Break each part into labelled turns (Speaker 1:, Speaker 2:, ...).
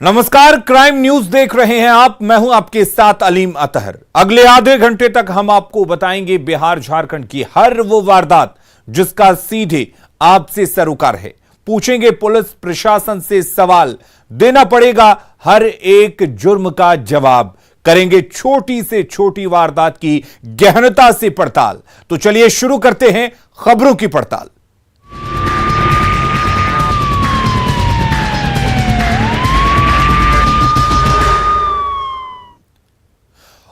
Speaker 1: नमस्कार, crime news देख रहे हैं आप। मैं हूं आपके साथ अलीम अतहर। अगले आधे घंटे तक हम आपको बताएंगे बिहार झारखंड की हर वो वारदात जिसका सीधे आपसे सरोकार है। पूछेंगे पुलिस प्रशासन से सवाल, देना पड़ेगा हर एक जुर्म का जवाब। करेंगे छोटी से छोटी वारदात की गहनता से पड़ताल। तो चलिए शुरू करते हैं खबरों की पड़ताल।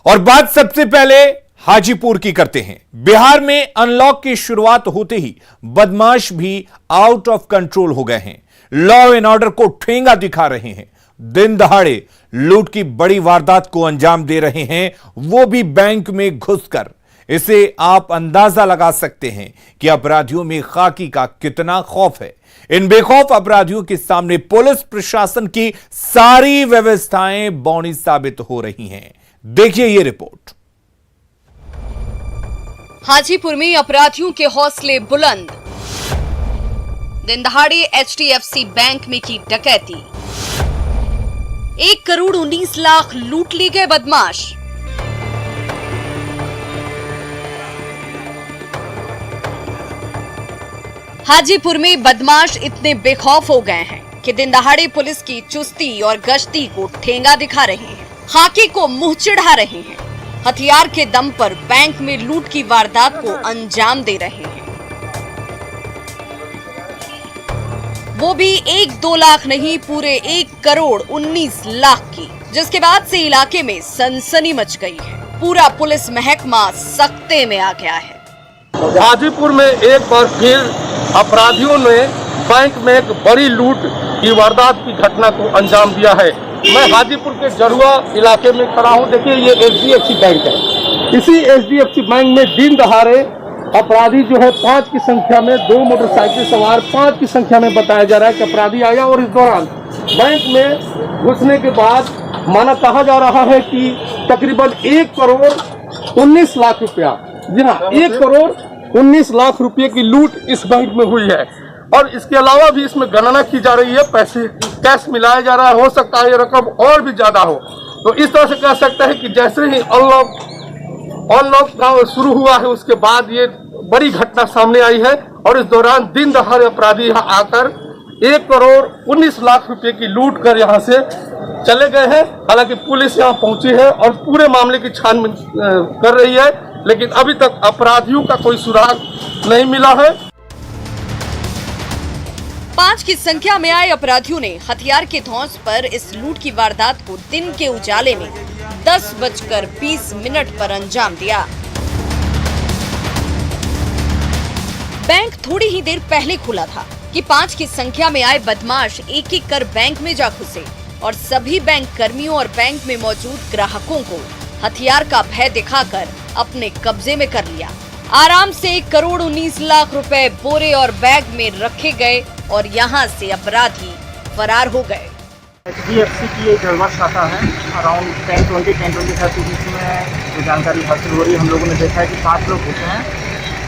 Speaker 1: और बात सबसे पहले हाजीपुर की करते हैं। बिहार में अनलॉक की शुरुआत होते ही बदमाश भी आउट ऑफ कंट्रोल हो गए हैं। लॉ एंड ऑर्डर को ठेंगा दिखा रहे हैं। दिन दहाड़े लूट की बड़ी वारदात को अंजाम दे रहे हैं, वो भी बैंक में घुसकर। इसे आप अंदाजा लगा सकते हैं कि अपराधियों में खाकी का कितना खौफ है। इन बेखौफ अपराधियों के सामने पुलिस प्रशासन की सारी व्यवस्थाएं बौनी साबित हो रही हैं। देखिए ये रिपोर्ट।
Speaker 2: हाजीपुर में अपराधियों के हौसले बुलंद। दिन दहाड़े HDFC बैंक में की डकैती। 1 करोड़ 19 लाख लूट ले गए बदमाश। हाजीपुर में बदमाश इतने बेखौफ हो गए हैं कि दिन दहाड़े पुलिस की चुस्ती और गश्ती को ठेंगा दिखा रहे हैं, खाकी को मुंह चिढ़ा रहे हैं, हथियार के दम पर बैंक में लूट की वारदात को अंजाम दे रहे हैं। वो भी 1-2 लाख नहीं, पूरे 1 करोड़ 19 लाख की, जिसके बाद से इलाके में सनसनी मच गई है। पूरा पुलिस महकमा सख्ते में आ गया है।
Speaker 3: हाजीपुर में एक बार फिर अपराधियों ने बैंक में एक बड़ी लूट की वारदात की घटना को अंजाम दिया है। मैं हाजीपुर के जरुआ इलाके में खड़ा हूं। देखिए ये HDFC बैंक है। इसी HDFC बैंक में दिन दहाड़े अपराधी जो है 5 की संख्या में, 2 मोटरसाइकिल सवार 5 की संख्या में बताया जा रहा है कि अपराधी आया और इस दौरान बैंक में घुसने के बाद माना कहा जा रहा है कि तकरीबन 1 करोड़ 19 लाख रुपया, जी हाँ, 1 करोड़ 19 लाख रुपये की लूट इस बैंक में हुई है। और इसके अलावा भी इसमें गणना की जा रही है, पैसे कैश मिलाया जा रहा है। हो सकता है ये रकम और भी ज्यादा हो। तो इस तरह से कह सकते हैं कि जैसे ही अनलॉक का शुरू हुआ है उसके बाद ये बड़ी घटना सामने आई है। और इस दौरान दिन दहाड़े अपराधी यहाँ आकर 1 करोड़ 19 लाख रुपए की लूट कर यहाँ से चले गए हैं। हालांकि पुलिस यहाँ पहुंची है और पूरे मामले की छानबीन कर रही है, लेकिन अभी तक अपराधियों का कोई सुराग नहीं मिला है।
Speaker 2: 5 की संख्या में आए अपराधियों ने हथियार के धौंस पर इस लूट की वारदात को दिन के उजाले में 10:20 पर अंजाम दिया। बैंक थोड़ी ही देर पहले खुला था कि 5 की संख्या में आए बदमाश एक-एक कर बैंक में जा घुसे और सभी बैंक कर्मियों और बैंक में मौजूद ग्राहकों को हथियार का भय दिखाकर अपने कब्जे में कर लिया। आराम से 1 करोड़ 19 लाख रुपए बोरे और बैग में रखे गए और यहाँ से अपराधी फरार हो गए।
Speaker 4: HDFC की एक जलवा शाखा है, अराउंड 10:20 के बीच में जो जानकारी हासिल हो रही है, हम लोगों ने देखा है कि 5 लोग घुसे हैं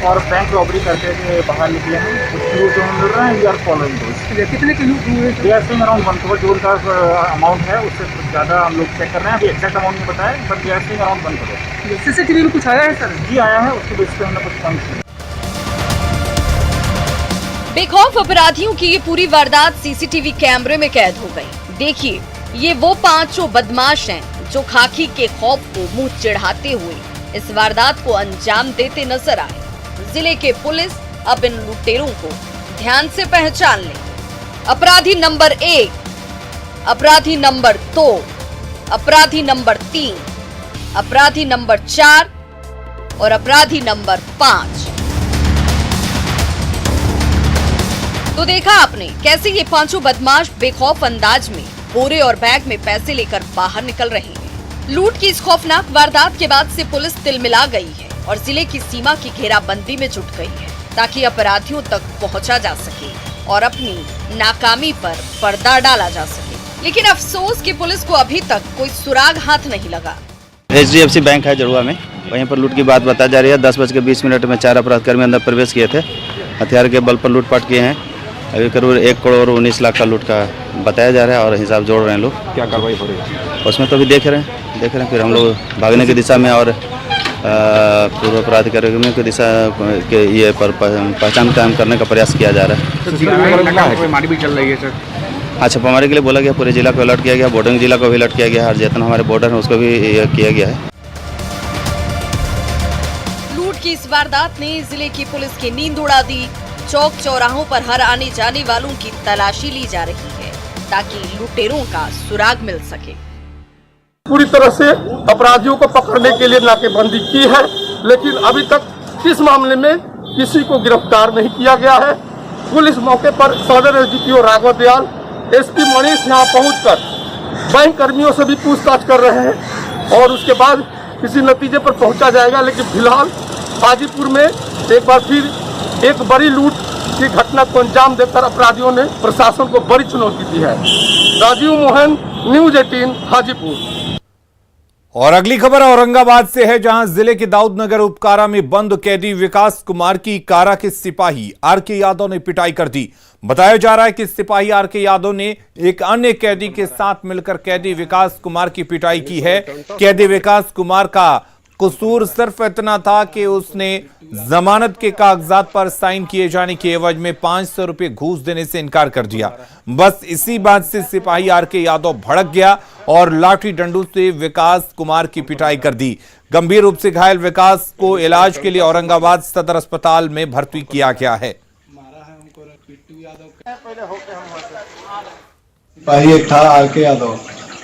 Speaker 4: और बैंक रॉबरी करते हुए बाहर निकले हैं। कुछ क्लू जो हम मिल रहे हैं, वी आर फॉलोइंग दोस्त। कितने के लूट हुए? अराउंड 1 करोड़ जो उनका अमाउंट है उससे कुछ ज़्यादा हम लोग चेक कर रहे हैं। अभी एक्जैक्ट अमाउंट नहीं बताया, बट अराउंड 1 करोड़। CCTV में कुछ आया है सर? जी आया है, उसके बेस पे हमने कुछ काम किया।
Speaker 2: बेखौफ अपराधियों की ये पूरी वारदात CCTV कैमरे में कैद हो गई। देखिए, ये वो 5 बदमाश हैं जो खाकी के खौफ को मुंह चिढ़ाते हुए इस वारदात को अंजाम देते नजर आए। जिले के पुलिस अब इन लुटेरों को ध्यान से पहचान ले। अपराधी नंबर 1, अपराधी नंबर 2, अपराधी नंबर 3, अपराधी नंबर 4 और अपराधी नंबर 5। तो देखा आपने कैसे ये 5 बदमाश बेखौफ अंदाज में बोरे और बैग में पैसे लेकर बाहर निकल रहे हैं। लूट की इस खौफनाक वारदात के बाद से पुलिस तिलमिला गई है और जिले की सीमा की घेराबंदी में जुट गई है ताकि अपराधियों तक पहुंचा जा सके और अपनी नाकामी पर पर्दा डाला जा सके। लेकिन अफसोस कि पुलिस को अभी तक कोई सुराग हाथ नहीं लगा।
Speaker 5: HDFC बैंक है जरुआ में, वहीं पर लूट की बात बताई जा रही है। 10:20 में 4 अपराधकर्मी अंदर प्रवेश किए थे, हथियार के बल पर लूटपाट किए हैं। अभी करीब 1 करोड़ 19 लाख का लूट का बताया जा रहा है और हिसाब जोड़ रहे हैं लोग।
Speaker 6: क्या कार्रवाई हो रही है
Speaker 5: उसमें तो अभी देख रहे हैं फिर हम लोग भागने की दिशा में और पूर्व अपराध करने की दिशा के ये पर पहचान कायम करने का प्रयास किया जा रहा है।
Speaker 6: छापेमारी भी चल रही है सर।
Speaker 5: हाँ, छापामारी के लिए बोला गया, पूरे जिला को अलर्ट किया गया, बॉर्डरिंग जिला को भी अलर्ट किया गया और जितना हमारे बॉर्डर है उसको भी किया गया है।
Speaker 2: लूट की इस वारदात ने जिले की पुलिस की नींद उड़ा दी। चौक चौराहों पर हर आने जाने वालों की तलाशी ली जा रही है ताकि लुटेरों का सुराग मिल सके।
Speaker 3: पूरी तरह से अपराधियों को पकड़ने के लिए नाकेबंदी की है, लेकिन अभी तक इस मामले में किसी को गिरफ्तार नहीं किया गया है। पुलिस मौके पर सदर एसडीपीओ राघव दयाल, एसपी मनीष यहाँ पहुंचकर बैंक कर्मियों से भी पूछताछ कर रहे हैं और उसके बाद किसी नतीजे पर पहुंचा जाएगा। लेकिन फिलहाल हाजीपुर में एक बार फिर एक बड़ी लूट की घटना को अंजाम देकर अपराधियों ने प्रशासन को बड़ी चुनौती दी है। राजीव मोहन, न्यूज़ 18 हाजीपुर।
Speaker 1: और अगली खबर औरंगाबाद से है, जहां जिले के दाऊदनगर उपकारा में बंद कैदी विकास कुमार की कारा के सिपाही आरके यादव ने पिटाई कर दी। बताया जा रहा है कि सिपाही आरके यादव ने एक अन्य कैदी के साथ मिलकर कैदी विकास कुमार की पिटाई की है। कैदी विकास कुमार का कसूर सिर्फ इतना था कि उसने जमानत के कागजात पर साइन किए जाने की एवज में 500 रुपए घूस देने से इनकार कर दिया। बस इसी बात से सिपाही आरके यादव भड़क गया और लाठी डंडू से विकास कुमार की पिटाई कर दी। गंभीर रूप से घायल विकास को इलाज के लिए औरंगाबाद सदर अस्पताल में भर्ती किया गया है।
Speaker 7: सिपाही एक था आरके यादव,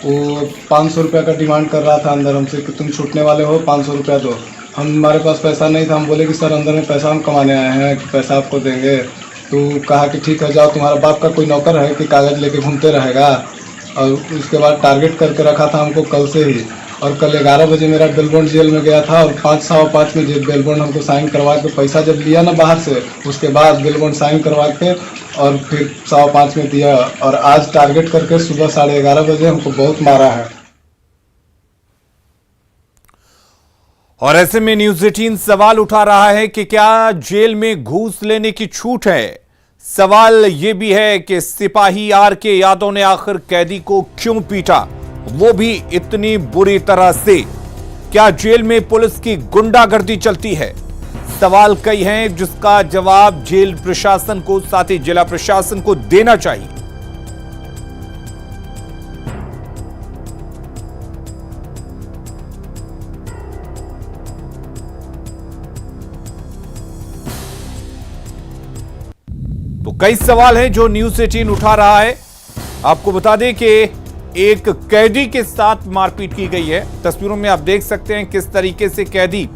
Speaker 7: वो 500 रुपया का डिमांड कर रहा था अंदर हमसे कि तुम छूटने वाले हो, 500 रुपया दो। हमारे पास पैसा नहीं था, हम बोले कि सर अंदर में पैसा हम कमाने आए हैं, कि पैसा आपको देंगे। तो कहा कि ठीक है जाओ, तुम्हारा बाप का कोई नौकर है कि कागज़ लेके घूमते रहेगा। और उसके बाद टारगेट करके रखा था हमको कल से ही, और कल 11 बजे मेरा बेलबोंड जेल में गया था और 5:15 में जेल बेलबोंड हमको साइन करवा के पैसा जब लिया ना बाहर से, उसके बाद बेलबोंड साइन करवा के और फिर 5:15 में दिया। और आज टारगेट करके सुबह 11:30 बजे हमको बहुत मारा है।
Speaker 1: और ऐसे में न्यूज़ 18 सवाल उठा रहा है कि क्या जेल में घूस लेने की छूट है। सवाल यह भी है कि सिपाही आरके यादव ने आखिर कैदी को क्यों पीटा, वो भी इतनी बुरी तरह से। क्या जेल में पुलिस की गुंडागर्दी चलती है? सवाल कई हैं जिसका जवाब जेल प्रशासन को, साथ ही जिला प्रशासन को देना चाहिए। तो कई सवाल हैं जो न्यूज़ 18 उठा रहा है। आपको बता दें कि एक कैदी के साथ मारपीट की गई है। तस्वीरों में आप देख सकते हैं किस तरीके से कैदी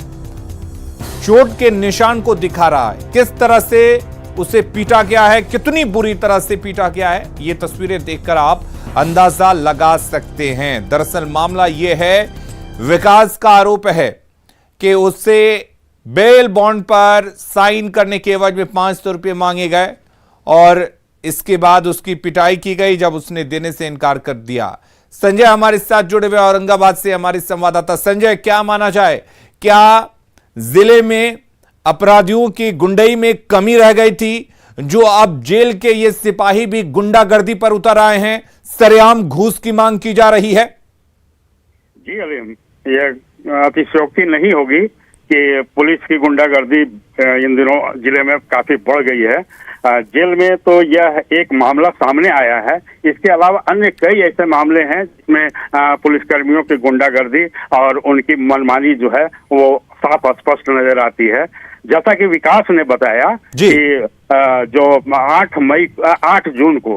Speaker 1: चोट के निशान को दिखा रहा है, किस तरह से उसे पीटा गया है, कितनी बुरी तरह से पीटा गया है। ये तस्वीरें देखकर आप अंदाजा लगा सकते हैं। दरअसल मामला यह है, विकास का आरोप है कि उससे बेल बॉन्ड पर साइन करने के एवज में 500 रुपये मांगे गए और इसके बाद उसकी पिटाई की गई जब उसने देने से इनकार कर दिया। संजय हमारे साथ जुड़े हुए औरंगाबाद से हमारे संवाददाता। संजय, क्या माना जाए, क्या जिले में अपराधियों की गुंडई में कमी रह गई थी जो अब जेल के ये सिपाही भी गुंडागर्दी पर उतर आए हैं, सरेआम घूस की मांग की जा रही है?
Speaker 8: जी अभी यह अतिशयोक्ति नहीं होगी कि पुलिस की गुंडागर्दी इन दिनों जिले में काफी बढ़ गई है। जेल में तो यह एक मामला सामने आया है, इसके अलावा अन्य कई ऐसे मामले हैं जिसमें पुलिसकर्मियों की गुंडागर्दी और उनकी मनमानी जो है वो साफ स्पष्ट नजर आती है। जैसा कि विकास ने बताया कि जो 8 जून को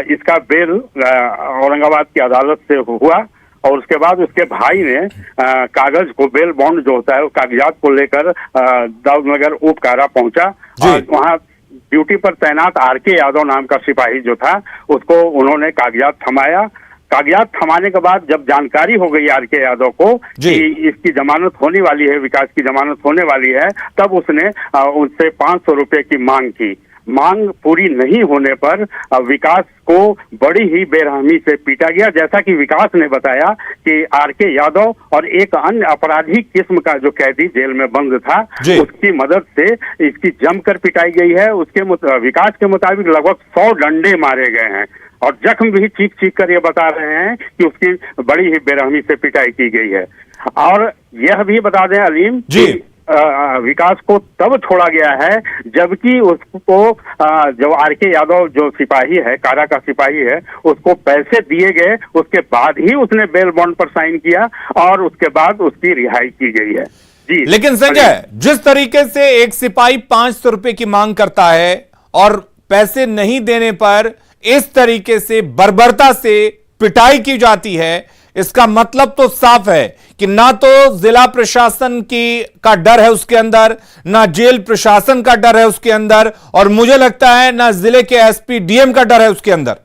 Speaker 8: इसका बेल औरंगाबाद की अदालत से हुआ और उसके बाद उसके भाई ने कागज को, बेल बॉन्ड जो होता है, वो कागजात को लेकर दाऊदनगर उपकारा पहुंचा और वहाँ ड्यूटी पर तैनात आरके यादव नाम का सिपाही जो था उसको उन्होंने कागजात थमाया। कागजात थमाने के बाद जब जानकारी हो गई आरके यादव को कि इसकी जमानत होने वाली है, विकास की जमानत होने वाली है, तब उसने उनसे 500 रुपए की मांग की मांग पूरी नहीं होने पर विकास को बड़ी ही बेरहमी से पीटा गया। जैसा कि विकास ने बताया कि आरके यादव और एक अन्य अपराधी किस्म का जो कैदी जेल में बंद था, उसकी मदद से इसकी जमकर पिटाई गई है। उसके विकास के मुताबिक लगभग 100 डंडे मारे गए हैं और जख्म भी चीख चीख कर ये बता रहे हैं कि उसकी बड़ी ही बेरहमी से पिटाई की गई है। और यह भी बता दें अलीम जी, विकास को तब छोड़ा गया है जबकि उसको जो आरके यादव जो सिपाही है, कारा का सिपाही है, उसको पैसे दिए गए, उसके बाद ही उसने बेल बॉन्ड पर साइन किया और उसके बाद उसकी रिहाई की गई है जी।
Speaker 1: लेकिन संजय, जिस तरीके से एक सिपाही 500 रुपए की मांग करता है और पैसे नहीं देने पर इस तरीके से बर्बरता से पिटाई की जाती है, इसका मतलब तो साफ है कि ना तो जिला प्रशासन का डर है उसके अंदर, ना जेल प्रशासन का डर है उसके अंदर, और मुझे लगता है ना जिले के एसपी डीएम का डर है उसके अंदर।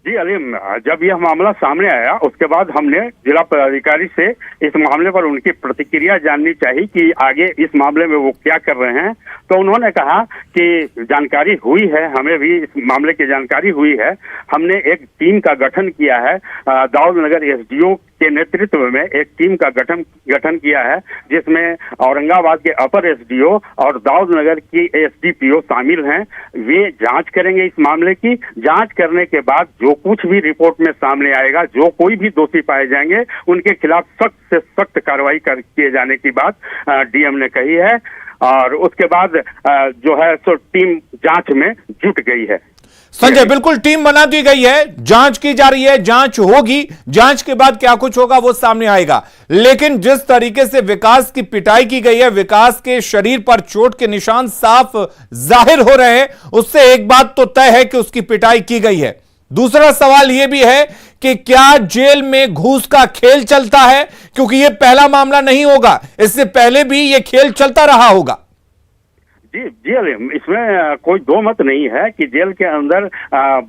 Speaker 8: जी अलीम, जब यह मामला सामने आया उसके बाद हमने जिला पदाधिकारी से इस मामले पर उनकी प्रतिक्रिया जाननी चाहिए कि आगे इस मामले में वो क्या कर रहे हैं। तो उन्होंने कहा कि जानकारी हुई है, हमें भी इस मामले की जानकारी हुई है, हमने एक टीम का गठन किया है। दाऊदनगर एसडीओ के नेतृत्व में एक टीम का गठन किया है, जिसमें औरंगाबाद के अपर एसडीओ और दाऊदनगर की एसडीपीओ शामिल हैं। वे जांच करेंगे इस मामले की। जांच करने के बाद जो कुछ भी रिपोर्ट में सामने आएगा, जो कोई भी दोषी पाए जाएंगे, उनके खिलाफ सख्त से सख्त कार्रवाई किए जाने की बात डीएम ने कही है। और उसके बाद जो है सो टीम जांच में जुट गई है।
Speaker 1: संजय, बिल्कुल टीम बना दी गई है, जांच की जा रही है, जांच होगी, जांच के बाद क्या कुछ होगा वो सामने आएगा। लेकिन जिस तरीके से विकास की पिटाई की गई है, विकास के शरीर पर चोट के निशान साफ जाहिर हो रहे हैं, उससे एक बात तो तय है कि उसकी पिटाई की गई है। दूसरा सवाल यह भी है कि क्या जेल में घूस का खेल चलता है, क्योंकि यह पहला मामला नहीं होगा, इससे पहले भी यह खेल चलता रहा होगा।
Speaker 8: जी अलीम, इसमें कोई दो मत नहीं है कि जेल के अंदर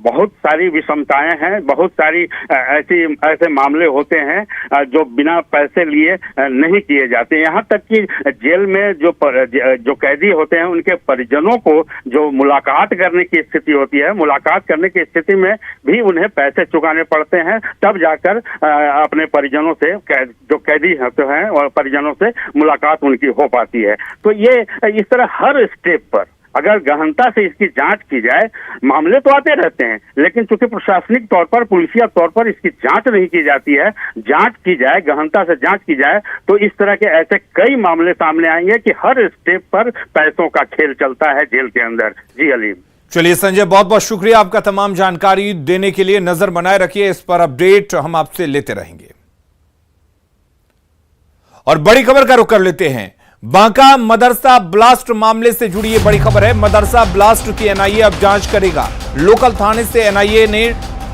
Speaker 8: बहुत सारी विषमताएं हैं, बहुत सारी ऐसे मामले होते हैं जो बिना पैसे लिए नहीं किए जाते। यहाँ तक कि जेल में जो कैदी होते हैं, उनके परिजनों को जो मुलाकात करने की स्थिति होती है, मुलाकात करने की स्थिति में भी उन्हें पैसे चुकाने पड़ते हैं, तब जाकर अपने परिजनों से, जो कैदी होते हैं और परिजनों से मुलाकात उनकी हो पाती है। तो ये इस तरह हर स्टेप पर अगर गहनता से इसकी जांच की जाए, मामले तो आते रहते हैं, लेकिन चूंकि प्रशासनिक तौर पर, पुलिसिया तौर पर इसकी जांच नहीं की जाती है, जांच की जाए, गहनता से जांच की जाए, तो इस तरह के ऐसे कई मामले सामने आएंगे कि हर स्टेप पर पैसों का खेल चलता है जेल के अंदर। जी अलीम।
Speaker 1: चलिए संजय, बहुत बहुत शुक्रिया आपका तमाम जानकारी देने के लिए। नजर बनाए रखिए, इस पर अपडेट हम आपसे लेते रहेंगे। और बड़ी खबर का रुख कर लेते हैं। बांका मदरसा ब्लास्ट मामले से जुड़ी ये बड़ी खबर है। मदरसा ब्लास्ट की एनआईए अब जांच करेगा। लोकल थाने से एनआईए ने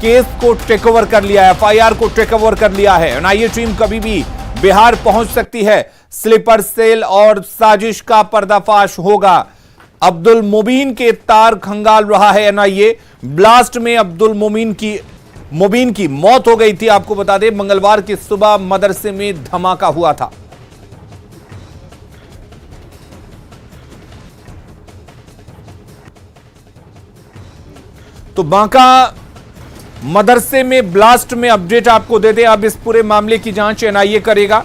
Speaker 1: केस को टेक ओवर कर लिया है, एफआईआर को टेक ओवर कर लिया है। एनआईए टीम कभी भी बिहार पहुंच सकती है। स्लीपर सेल और साजिश का पर्दाफाश होगा। अब्दुल मुबीन के तार खंगाल रहा है एनआईए। ब्लास्ट में अब्दुल मुबीन की मौत हो गई थी। आपको बता दें, मंगलवार की सुबह मदरसे में धमाका हुआ था। तो बांका मदरसे में ब्लास्ट में अपडेट आपको दे दें। अब इस पूरे मामले की जांच एनआईए करेगा।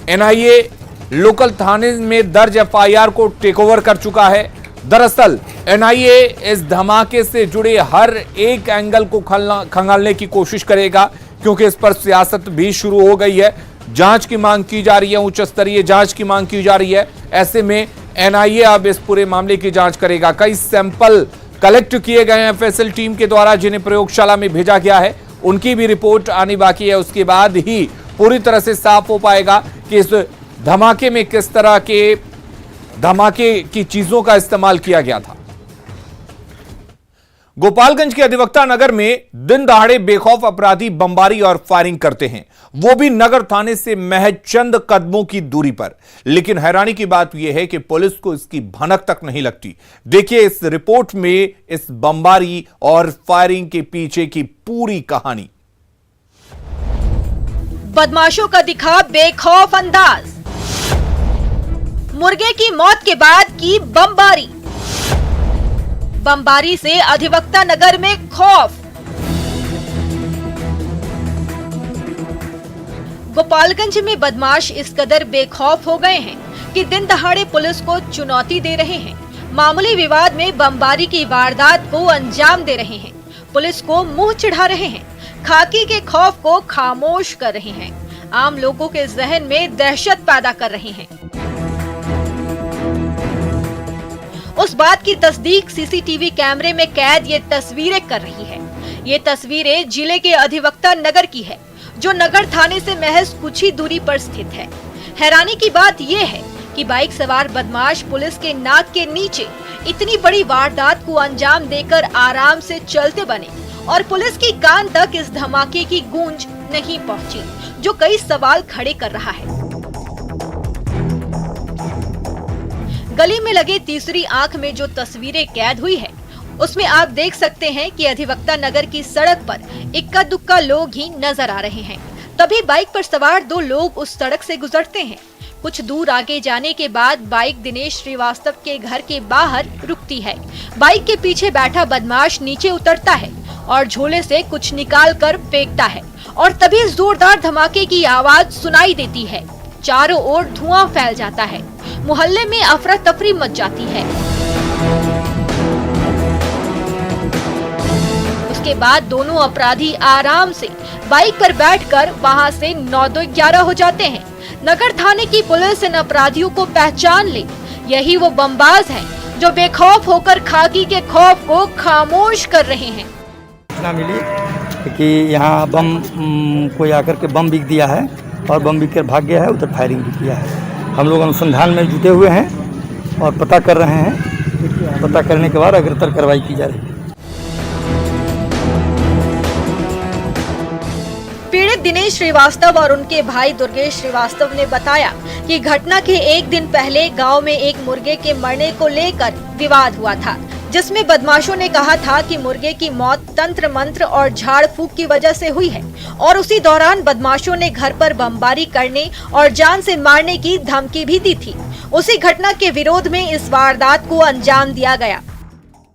Speaker 1: एनआईए लोकल थाने में दर्ज एफआईआर को टेक ओवर कर चुका है। दरअसल एनआईए इस धमाके से जुड़े हर एक एंगल को खंगालने की कोशिश करेगा, क्योंकि इस पर सियासत भी शुरू हो गई है। जांच की मांग की जा रही है, उच्च स्तरीय जांच की मांग की जा रही है। ऐसे में एनआईए अब इस पूरे मामले की जांच करेगा। कई सैंपल कलेक्ट किए गए हैं एफएसएल टीम के द्वारा, जिन्हें प्रयोगशाला में भेजा गया है। उनकी भी रिपोर्ट आनी बाकी है। उसके बाद ही पूरी तरह से साफ हो पाएगा कि इस धमाके में किस तरह के धमाके की चीजों का इस्तेमाल किया गया था। गोपालगंज के अधिवक्ता नगर में दिन दहाड़े बेखौफ अपराधी बमबारी और फायरिंग करते हैं, वो भी नगर थाने से महज चंद कदमों की दूरी पर। लेकिन हैरानी की बात यह है कि पुलिस को इसकी भनक तक नहीं लगती। देखिए इस रिपोर्ट में इस बमबारी और फायरिंग के पीछे की पूरी कहानी।
Speaker 9: बदमाशों का दिखा बेखौफ अंदाज, मुर्गे की मौत के बाद की बमबारी, बमबारी से अधिवक्ता नगर में खौफ। गोपालगंज में बदमाश इस कदर बेखौफ हो गए हैं कि दिन दहाड़े पुलिस को चुनौती दे रहे हैं। मामूली विवाद में बमबारी की वारदात को अंजाम दे रहे हैं, पुलिस को मुंह चिढ़ा रहे हैं, खाकी के खौफ को खामोश कर रहे हैं, आम लोगों के जहन में दहशत पैदा कर रहे हैं। उस बात की तस्दीक सीसीटीवी कैमरे में कैद ये तस्वीरें कर रही है। ये तस्वीरें जिले के अधिवक्ता नगर की है, जो नगर थाने से महज कुछ ही दूरी पर स्थित है। हैरानी की बात ये है कि बाइक सवार बदमाश पुलिस के नाक के नीचे इतनी बड़ी वारदात को अंजाम देकर आराम से चलते बने और पुलिस की कान तक इस धमाके की गूंज नहीं पहुंची, जो कई सवाल खड़े कर रहा है। गली में लगे तीसरी आंख में जो तस्वीरें कैद हुई है, उसमें आप देख सकते हैं कि अधिवक्ता नगर की सड़क पर इक्का दुक्का लोग ही नजर आ रहे हैं। तभी बाइक पर सवार दो लोग उस सड़क से गुजरते हैं। कुछ दूर आगे जाने के बाद बाइक दिनेश श्रीवास्तव के घर के बाहर रुकती है। बाइक के पीछे बैठा बदमाश नीचे उतरता है और झोले से कुछ निकाल कर फेंकता है और तभी जोरदार धमाके की आवाज सुनाई देती है। चारों ओर धुआं फैल जाता है, मोहल्ले में अफरा तफरी मच जाती है। उसके बाद दोनों अपराधी आराम से बाइक पर बैठकर वहां से 9-2-11 हो जाते हैं। नगर थाने की पुलिस इन अपराधियों को पहचान ले। यही वो बमबाज हैं जो बेखौफ होकर खाकी के खौफ को खामोश कर रहे हैं।
Speaker 10: सूचना मिली कि यहाँ बम कोई आकर के बम बिक दिया है और बम बिक कर भाग गया है, उधर फायरिंग भी किया है। हम लोग अनुसंधान में जुटे हुए हैं और पता कर रहे हैं। पता करने के बाद अग्रतर कार्रवाई की जा रही है।
Speaker 9: पीड़ित दिनेश श्रीवास्तव और उनके भाई दुर्गेश श्रीवास्तव ने बताया कि घटना के एक दिन पहले गांव में एक मुर्गे के मरने को लेकर विवाद हुआ था, जिसमें बदमाशों ने कहा था कि मुर्गे की मौत तंत्र मंत्र और झाड़ फूक की वजह से हुई है और उसी दौरान बदमाशों ने घर पर बमबारी करने और जान से मारने की धमकी भी दी थी। उसी घटना के विरोध में इस वारदात को अंजाम दिया गया।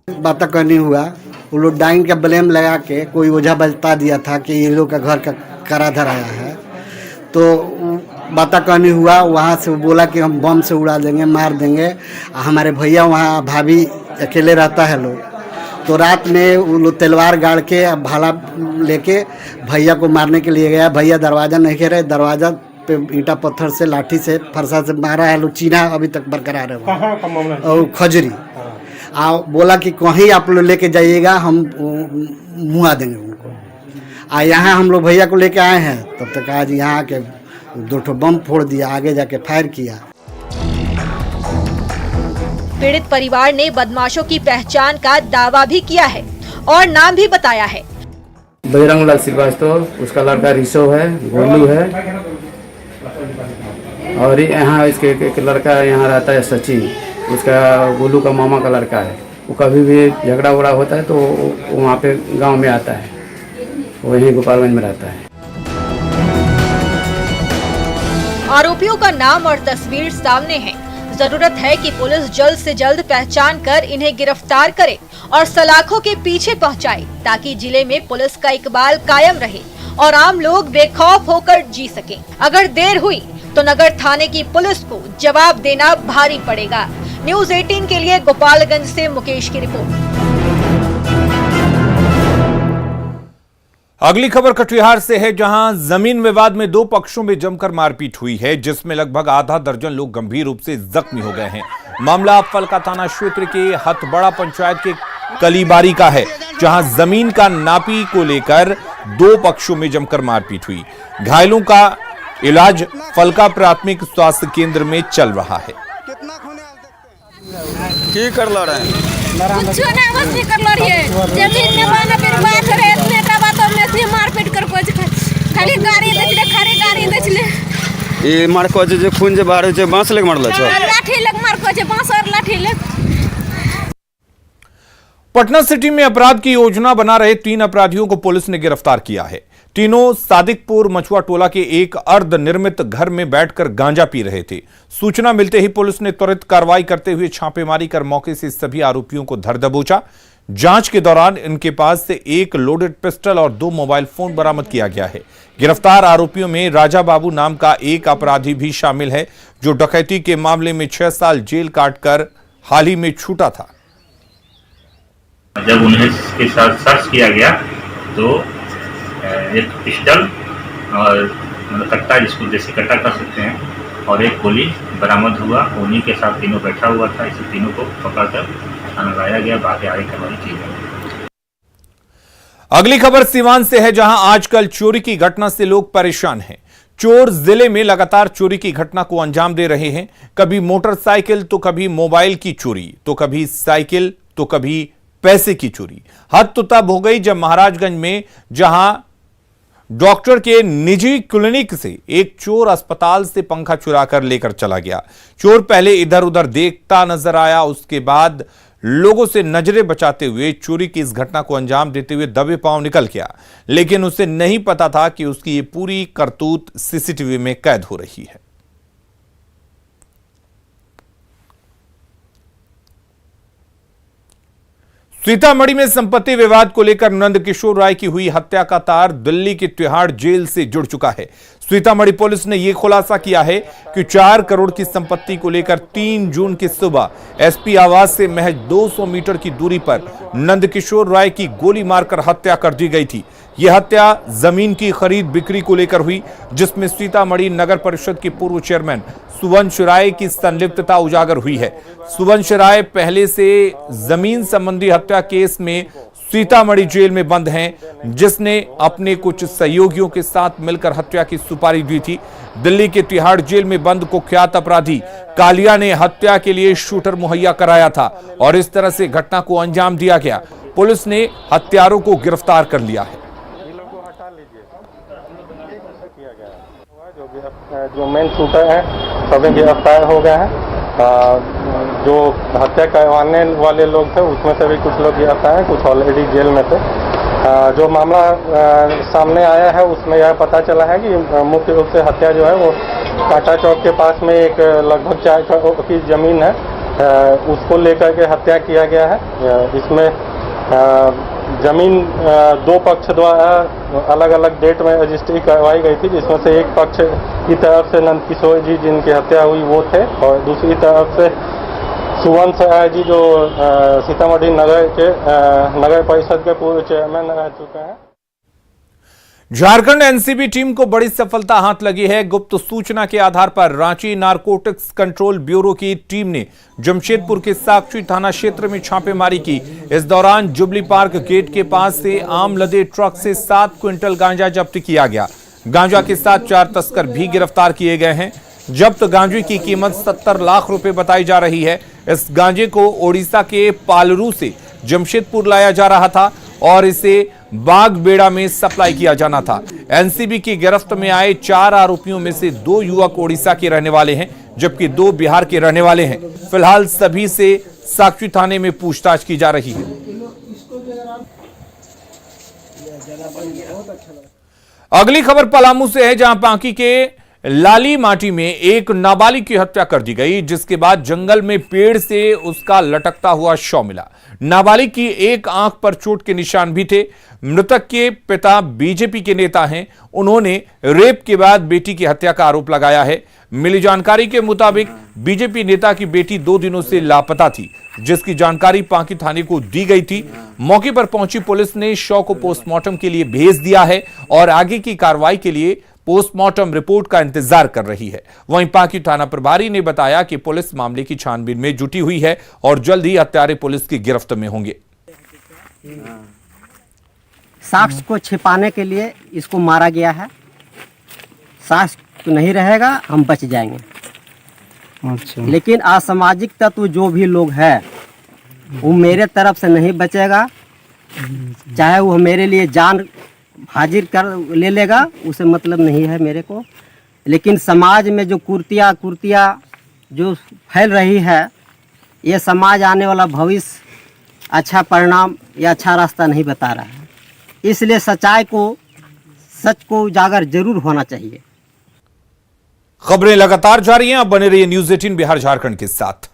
Speaker 11: बात करनी हुआ, वो लोग डाइन का ब्लेम लगा के कोई वजह बता दिया था कि ये लोग का घर का कराधर आया है, तो बात करनी हुआ। वहाँ से वो बोला कि हम बम से उड़ा देंगे, मार देंगे। हमारे भैया वहाँ भाभी अकेले रहता है लोग, तो रात में वो लोग तलवार गाड़ के भाला लेके भैया को मारने के लिए गया। भैया दरवाज़ा नहीं घेरे, दरवाज़ा पे ईंटा पत्थर से लाठी से फरसा से मारा है। लोग चीना अभी तक बरकरार है वहाँ, और खजरी बोला कि कहीं आप लोग लेके जाइएगा, हम मुआ देंगे उनको। यहाँ हम लोग भैया को लेके आए हैं, तब तक आज यहाँ के 2 बम फोड़ दिया, आगे जाके फायर किया।
Speaker 9: पीड़ित परिवार ने बदमाशों की पहचान का दावा भी किया है और नाम भी बताया है।
Speaker 6: बजरंग लाल श्रीवास्तव, उसका लड़का ऋषभ है, गोलू है, और यहाँ इसके एक लड़का यहाँ रहता है सचिन, उसका गोलू का मामा का लड़का है। वो कभी भी झगड़ा उगड़ा होता है तो वहाँ पे गांव में आता है, वहीं गोपालगंज में रहता है।
Speaker 9: आरोपियों का नाम और तस्वीर सामने है। जरूरत है कि पुलिस जल्द से जल्द पहचान कर इन्हें गिरफ्तार करे और सलाखों के पीछे पहुंचाए, ताकि जिले में पुलिस का इकबाल कायम रहे और आम लोग बेखौफ होकर जी सकें। अगर देर हुई तो नगर थाने की पुलिस को जवाब देना भारी पड़ेगा। न्यूज़ 18 के लिए गोपालगंज से मुकेश की रिपोर्ट।
Speaker 1: अगली खबर कटिहार से है, जहां जमीन विवाद में 2 पक्षों में जमकर मारपीट हुई है, जिसमें लगभग आधा दर्जन लोग गंभीर रूप से जख्मी हो गए हैं। मामला फलका थाना क्षेत्र के हथबड़ा पंचायत के कलीबारी का है, जहां जमीन का नापी को लेकर 2 पक्षों में जमकर मारपीट हुई। घायलों का इलाज फलका प्राथमिक स्वास्थ्य केंद्र में चल रहा है।
Speaker 12: की कर ला रहे हैं?
Speaker 13: कुछ ना बस नहीं कर ला रही है। जमीन में माना फिर बात करे इतने का बात और में से मारपीट कर को खाली गाड़ी दचले खाली गाड़ी दचले
Speaker 12: ये मार को जे खून जे बाहर जे बांस लग मारला छ,
Speaker 13: लाठी लग मार को जे बांस और लाठी लग।
Speaker 1: पटना सिटी में अपराध की योजना बना रहे 3 अपराधियों को पुलिस ने गिरफ्तार किया है। तीनों सादिकपुर मछुआ टोला के एक अर्ध निर्मित घर में बैठकर गांजा पी रहे थे। सूचना मिलते ही पुलिस ने त्वरित कार्रवाई करते हुए छापेमारी कर मौके से सभी आरोपियों को धर दबोचा। जांच के दौरान इनके पास से एक लोडेड पिस्टल और 2 मोबाइल फोन बरामद किया गया है। गिरफ्तार आरोपियों में राजा बाबू नाम का एक अपराधी भी शामिल है, जो डकैती के मामले में 6 साल जेल काटकर हाल ही में छूटा था।
Speaker 14: जब उन्हें इसके साथ सर्च किया गया तो एक पिस्टल और कट्टा, जिसको देसी कट्टा कर सकते हैं, और एक गोली बरामद हुआ। उन्हीं के साथ तीनों बैठा हुआ था। इसे तीनों को पकड़कर थाना लाया गया। बाकी आगे कार्रवाई की गई।
Speaker 1: अगली खबर सीवान से है, जहां आजकल चोरी की घटना से लोग परेशान हैं। चोर जिले में लगातार चोरी की घटना को अंजाम दे रहे हैं। कभी मोटरसाइकिल तो कभी मोबाइल की चोरी, तो कभी साइकिल तो कभी पैसे की चोरी। हद तो तब हो गई जब महाराजगंज में जहां डॉक्टर के निजी क्लिनिक से एक चोर अस्पताल से पंखा चुरा कर लेकर चला गया। चोर पहले इधर उधर देखता नजर आया, उसके बाद लोगों से नजरें बचाते हुए चोरी की इस घटना को अंजाम देते हुए दबे पांव निकल गया। लेकिन उसे नहीं पता था कि उसकी ये पूरी करतूत सीसीटीवी में कैद हो रही है। सीतामढ़ी में संपत्ति विवाद को लेकर नंदकिशोर राय की हुई हत्या का तार दिल्ली की तिहाड़ जेल से जुड़ चुका है। सीतामढ़ी पुलिस ने यह खुलासा किया है कि 4 करोड़ की संपत्ति को लेकर 3 जून की सुबह एसपी आवास से महज 200 मीटर की दूरी पर नंदकिशोर राय की गोली मारकर हत्या कर दी गई थी। यह हत्या जमीन की खरीद बिक्री को लेकर हुई, जिसमें सीतामढ़ी नगर परिषद के पूर्व चेयरमैन सुवंश राय की संलिप्तता उजागर हुई है। सुवंश राय पहले से जमीन संबंधी हत्या केस में सीतामढ़ी जेल में बंद हैं, जिसने अपने कुछ सहयोगियों के साथ मिलकर हत्या की सुपारी दी थी। दिल्ली के तिहाड़ जेल में बंद कुख्यात अपराधी कालिया ने हत्या के लिए शूटर मुहैया कराया था और इस तरह से घटना को अंजाम दिया गया। पुलिस ने हत्यारों को गिरफ्तार कर लिया है।
Speaker 3: जो मेन शूटर है सभी गिरफ्तार हो गए हैं। जो हत्या करवाने वाले लोग थे उसमें से भी कुछ लोग गिरफ्तार हैं, कुछ ऑलरेडी जेल में थे। जो मामला सामने आया है उसमें यह पता चला है कि मुख्य रूप से हत्या जो है वो काटा चौक के पास में एक लगभग 4 करोड़ की जमीन है, उसको लेकर के हत्या किया गया है। इसमें जमीन 2 पक्ष द्वारा अलग अलग डेट में रजिस्ट्री करवाई गई थी, जिसमें से एक पक्ष की तरफ से नंदकिशोर जी जिनकी हत्या हुई वो थे, और दूसरी तरफ से सुवंश राय जी जो सीतामढ़ी नगर परिषद के पूर्व चेयरमैन रह चुके हैं।
Speaker 1: झारखंड एनसीबी टीम को बड़ी सफलता हाथ लगी है। गुप्त सूचना के आधार पर रांची नारकोटिक्स कंट्रोल ब्यूरो की टीम ने जमशेदपुर के साक्षी थाना क्षेत्र में छापेमारी की। इस दौरान जुबली पार्क गेट के पास से आम लदे ट्रक से 7 क्विंटल गांजा जब्त किया गया। गांजा के साथ 4 तस्कर भी गिरफ्तार किए गए हैं। जब्त गांजे की कीमत 70 लाख रुपए बताई जा रही है। इस गांजे को ओडिशा के पालरू से जमशेदपुर लाया जा रहा था और इसे बागबेड़ा में सप्लाई किया जाना था। एनसीबी की गिरफ्त में आए 4 आरोपियों में से 2 युवक ओडिशा के रहने वाले हैं, जबकि 2 बिहार के रहने वाले हैं। फिलहाल सभी से साक्षी थाने में पूछताछ की जा रही है। अगली खबर पलामू से है, जहां पांकी के लाली माटी में एक नाबालिग की हत्या कर दी गई, जिसके बाद जंगल में पेड़ से उसका लटकता हुआ शव मिला। नाबालिग की एक आंख पर चोट के निशान भी थे। मृतक के पिता बीजेपी के नेता हैं। उन्होंने रेप के बाद बेटी की हत्या का आरोप लगाया है। मिली जानकारी के मुताबिक बीजेपी नेता की बेटी 2 दिनों से लापता थी, जिसकी जानकारी पांकी थाने को दी गई थी। मौके पर पहुंची पुलिस ने शव को पोस्टमार्टम के लिए भेज दिया है और आगे की कार्रवाई के लिए पोस्टमार्टम रिपोर्ट का इंतजार कर रही है। वहीं पांकी थाना प्रभारी ने बताया कि पुलिस मामले की छानबीन में जुटी हुई है और जल्द ही हत्यारे पुलिस की गिरफ्त में होंगे।
Speaker 15: साक्ष्य को छिपाने के लिए इसको मारा गया है। साक्ष्य नहीं रहेगा हम बच जाएंगे। अच्छा। लेकिन असामाजिक तत्व जो भी लोग हैं वो मेरे तरफ से नहीं बचेगा, चाहे वो मेरे लिए जान हाजिर कर ले लेगा, उसे मतलब नहीं है मेरे को। लेकिन समाज में जो कुर्तियाँ जो फैल रही है, ये समाज आने वाला भविष्य अच्छा परिणाम या अच्छा रास्ता नहीं बता रहा है। इसलिए सच्चाई को सच को उजागर जरूर होना चाहिए।
Speaker 1: खबरें लगातार जारी हैं, आप बने रहिए न्यूज़ 18 बिहार झारखंड के साथ।